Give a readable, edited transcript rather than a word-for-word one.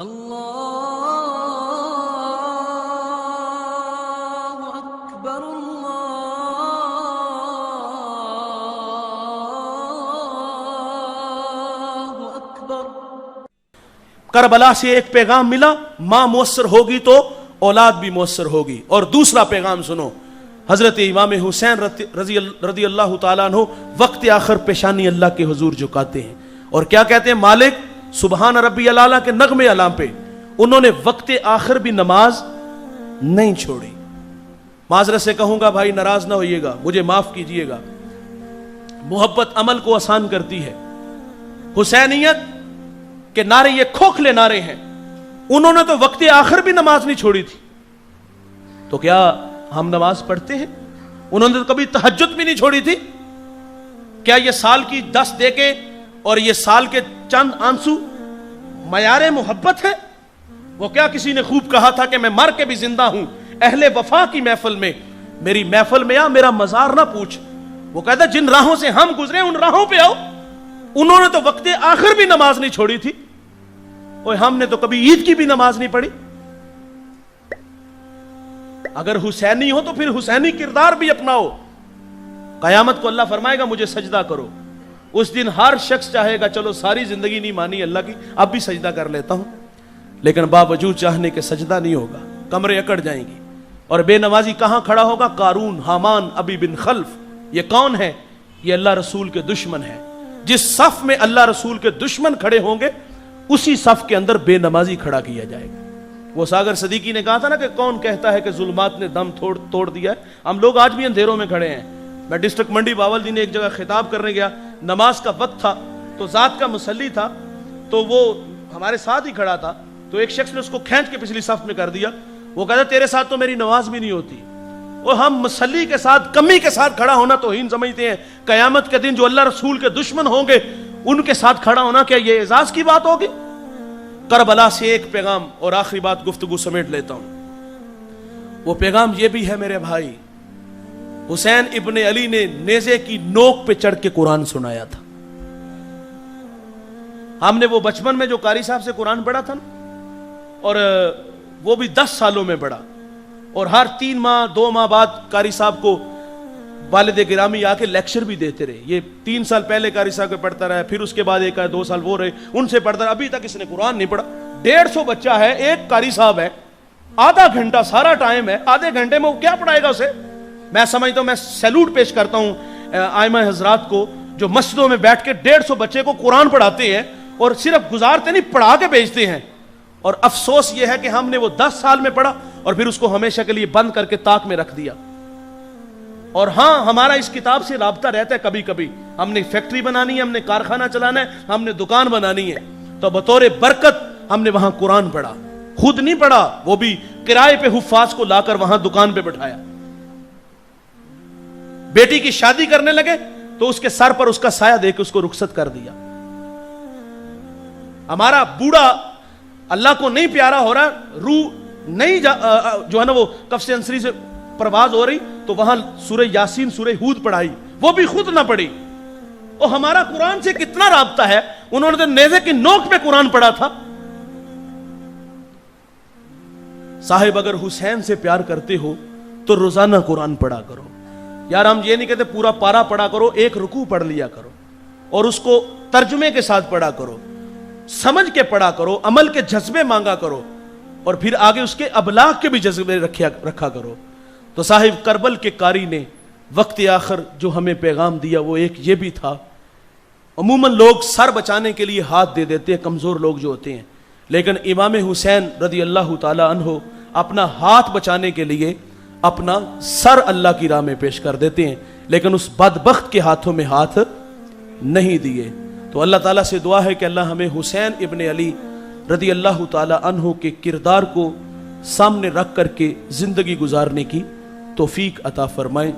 اللہ اکبر اللہ اکبر۔ کربلا سے ایک پیغام ملا، ماں مؤثر ہوگی تو اولاد بھی مؤثر ہوگی۔ اور دوسرا پیغام سنو، حضرت امام حسین رضی اللہ تعالیٰ عنہ وقت آخر پیشانی اللہ کے حضور جھکاتے ہیں اور کیا کہتے ہیں؟ مالک سبحان ربی الاعلیٰ کے نغمے اعلیٰ پہ انہوں نے وقت آخر بھی نماز نہیں چھوڑی۔ معذرت سے کہوں گا بھائی، ناراض نہ ہوئیے گا، مجھے معاف کیجئے گا، محبت عمل کو آسان کرتی ہے۔ حسینیت کے نعرے یہ کھوکھلے نعرے ہیں، انہوں نے تو وقت آخر بھی نماز نہیں چھوڑی تھی، تو کیا ہم نماز پڑھتے ہیں؟ انہوں نے تو کبھی تہجد بھی نہیں چھوڑی تھی۔ کیا یہ سال کی 10 دے کے اور یہ سال کے چند آنسو معیار محبت ہے؟ وہ کیا کسی نے خوب کہا تھا کہ میں مر کے بھی زندہ ہوں، اہل وفا کی محفل میں، میری محفل میں آ، میرا مزار نہ پوچھ۔ وہ کہتا جن راہوں سے ہم گزرے ان راہوں پہ آؤ۔ انہوں نے تو وقت آخر بھی نماز نہیں چھوڑی تھی، اور ہم نے تو کبھی عید کی بھی نماز نہیں پڑھی۔ اگر حسینی ہو تو پھر حسینی کردار بھی اپناؤ۔ قیامت کو اللہ فرمائے گا مجھے سجدہ کرو، اس دن ہر شخص چاہے گا چلو ساری زندگی نہیں مانی اللہ کی، اب بھی سجدہ کر لیتا ہوں، لیکن باوجود چاہنے کے سجدہ نہیں ہوگا، کمرے اکڑ جائیں گی۔ اور بے نمازی کہاں کھڑا ہوگا؟ قارون، حامان، ابی بن خلف۔ یہ کون ہے؟ یہ اللہ رسول کے دشمن ہے۔ جس صف میں اللہ رسول کے دشمن کھڑے ہوں گے اسی صف کے اندر بے نمازی کھڑا کیا جائے گا۔ وہ ساگر صدیقی نے کہا تھا نا کہ کون کہتا ہے کہ ظلمات نے دم توڑ دیا ہے؟ ہم لوگ آج بھی اندھیروں میں کھڑے ہیں۔ میں ڈسٹرکٹ منڈی باول دین ایک جگہ خطاب کرنے گیا، نماز کا وقت تھا تو ذات کا مصلی تھا، تو وہ ہمارے ساتھ ہی کھڑا تھا، تو ایک شخص نے اس کو کھینچ کے پچھلی صف میں کر دیا۔ وہ کہتا تیرے ساتھ تو میری نماز بھی نہیں ہوتی۔ اور ہم مصلی کے ساتھ، کمی کے ساتھ کھڑا ہونا توہین سمجھتے ہیں، قیامت کے دن جو اللہ رسول کے دشمن ہوں گے ان کے ساتھ کھڑا ہونا کیا یہ اعزاز کی بات ہوگی؟ کربلا سے ایک پیغام، اور آخری بات گفتگو سمیٹ لیتا ہوں۔ وہ پیغام یہ بھی ہے میرے بھائی، حسین ابن علی نے نیزے کی نوک پہ چڑھ کے قرآن سنایا تھا۔ ہم نے وہ بچپن میں جو قاری صاحب سے قرآن پڑھا تھا نا، اور وہ بھی 10 سالوں میں پڑھا، اور ہر 3 ماہ 2 ماہ بعد قاری صاحب کو والد گرامی آ کے لیکچر بھی دیتے رہے۔ یہ 3 سال پہلے قاری صاحب کو پڑھتا رہا، پھر اس کے بعد 1-2 سال وہ رہے، ان سے پڑھتا رہا، ابھی تک اس نے قرآن نہیں پڑھا۔ 150 بچہ ہے، ایک قاری صاحب ہے، آدھا گھنٹہ سارا ٹائم ہے، آدھے گھنٹے میں وہ کیا پڑھائے گا اسے؟ میں سمجھتا ہوں، میں سیلوٹ پیش کرتا ہوں آئمہ حضرات کو جو مسجدوں میں بیٹھ کے 150 بچے کو قرآن پڑھاتے ہیں، اور صرف گزارتے نہیں، پڑھا کے بھیجتے ہیں۔ اور افسوس یہ ہے کہ ہم نے وہ 10 سال میں پڑھا اور پھر اس کو ہمیشہ کے لیے بند کر کے طاق میں رکھ دیا۔ اور ہاں، ہمارا اس کتاب سے رابطہ رہتا ہے کبھی کبھی، ہم نے فیکٹری بنانی ہے، ہم نے کارخانہ چلانا ہے، ہم نے دکان بنانی ہے، تو بطور برکت ہم نے وہاں قرآن پڑھا، خود نہیں پڑھا، وہ بھی کرائے پہ حفاظ کو لا کر وہاں دکان پہ بٹھایا۔ بیٹی کی شادی کرنے لگے تو اس کے سر پر اس کا سایہ دے کے اس کو رخصت کر دیا۔ ہمارا بوڑھا اللہ کو نہیں پیارا ہو رہا، روح نہیں جو ہے نا وہ کف سے انسری سے پرواز ہو رہی، تو وہاں سورہ یاسین، سورہ ہود پڑھائی، وہ بھی خود نہ پڑھی۔ اور ہمارا قرآن سے کتنا رابطہ ہے، انہوں نے تو نیزے کی نوک پہ قرآن پڑھا تھا۔ صاحب اگر حسین سے پیار کرتے ہو تو روزانہ قرآن پڑھا کرو۔ یار ہم یہ نہیں کہتے پورا پارا پڑھا کرو، ایک رکوع پڑھ لیا کرو، اور اس کو ترجمے کے ساتھ پڑھا کرو، سمجھ کے پڑھا کرو، عمل کے جذبے مانگا کرو، اور پھر آگے اس کے ابلاغ کے بھی جذبے رکھا کرو۔ تو صاحب کربل کے قاری نے وقت آخر جو ہمیں پیغام دیا وہ ایک یہ بھی تھا۔ عموماً لوگ سر بچانے کے لیے ہاتھ دے دیتے ہیں، کمزور لوگ جو ہوتے ہیں، لیکن امام حسین رضی اللہ تعالی عنہ اپنا ہاتھ بچانے کے لیے اپنا سر اللہ کی راہ میں پیش کر دیتے ہیں، لیکن اس بدبخت کے ہاتھوں میں ہاتھ نہیں دیے۔ تو اللہ تعالیٰ سے دعا ہے کہ اللہ ہمیں حسین ابن علی رضی اللہ تعالی عنہ کے کردار کو سامنے رکھ کر کے زندگی گزارنے کی توفیق عطا فرمائے۔